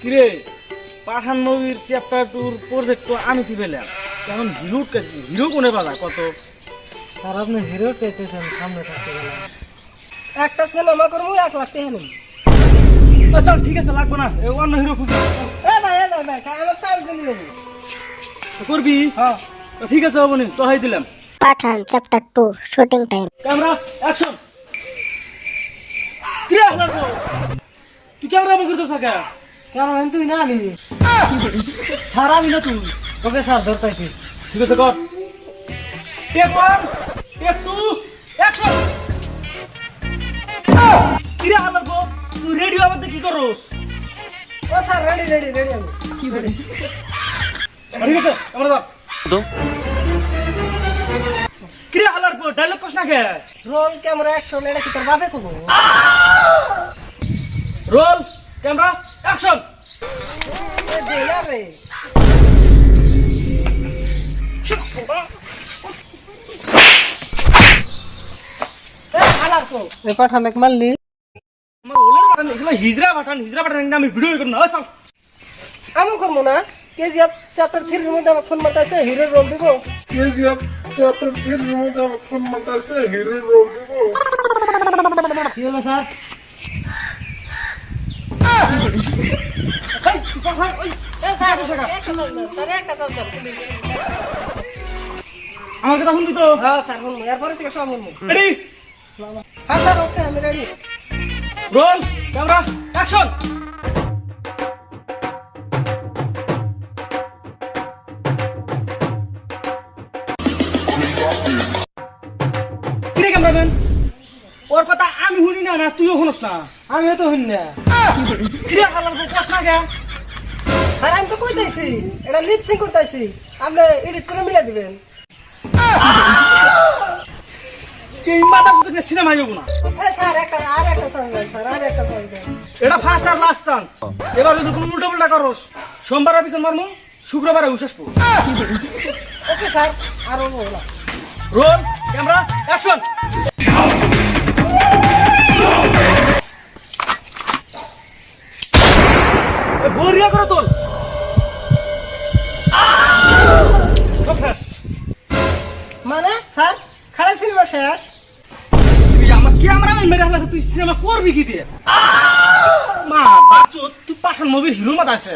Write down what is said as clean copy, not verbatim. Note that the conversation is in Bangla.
কিরে পাঠান মুভির চ্যাপ্টার 2 প্রজেক্ট তো আমি কি পেলাম, এখন হিরো কোনে পালা কত? স্যার আপনি হিরো পেতেছেন, সামনে থাকতে গেলাম। একটা সিনেমা করবো 1 লাখ টাকা নেব। চল ঠিক আছে, লাগবে না, অন্য হিরো খুঁজি। ভাই আমার চার্জ দিলি নেব। করবি? হ্যাঁ ঠিক আছে, হবনি তো হাই দিলাম। Pathaan chapter 2 shooting time. Camera action. কিরে আপনার তো তুই ক্যামেরা অন করতেছ কে? কেন তুই না আমি? স্যার আমি না তুই? ওকে স্যার ধরতেছি। ঠিক আছে কর। Take 1 take 2 action. কিরে আপনার তো তুই রেডিও আমাদের কি করছস? ও স্যার রেডি আমি। ঠিক আছে ক্যামেরা দাও তো। কিরে হালার পর ডায়লগ কস না কে? রোল ক্যামেরা অ্যাকশন, এটা কি তোর বাপে করবো? Roll camera action. রে এ পাঠানে মারলি? আমার ওলের বাটান এগুলা হিজরা বাটান আমি ভিডিও করব না। চল আমি করবো না। কেজিএফ চ্যাপ্টার 3 এর মধ্যে আমার ফোন মারতেছে, হিরোর রোল দিব। KGF chapter 3 এর মধ্যে আমার ফোন মারতেছে, হিরোর রোল দিব। কি হলো স্যার? একটা চার্জ দাও। আমার কথা শুনবি তো? হ্যাঁ স্যার শুনবো, এরপরে থেকে সব শুনবো। রেডি হ্যাঁ স্যার ওকে আমি রেডি। Roll camera action. কিরে ক্যামেরাম্যান, ওর কথা আমি শুনি না, না তুইও শুনস না? আমিও তো শুনি না। কিরে হালার পর কস না কে? আর আমি তো কইতাইছি এটা লিপসিং করতেছি, আপনি এডিট করে মিলা দিবেন। এই মাথা শুধু সিনেমা যাবো না। স্যার একটা চান্স দেন স্যার, আর একটা চান্স দেন। এটা ফার্স্ট আর লাস্ট চান্স। এবার যদি কোনো উল্টা পাল্টা করস, সোমবার অফিসে মারমু, শুক্রবারে উঠাস পো। ওকে স্যার, আর বলা রোল ক্যামেরা অ্যাকশন। বরিয়া করে তোল। সব শেষ। মানে স্যার খালি সিনেমা শেষ? আমার ক্যামেরাম্যান মেরে হালাছে, তুই সিনেমা করবি কি দিয়ে? মা বাচ্চো, তুই পাঠান মুভির হিরো মাথা আছে।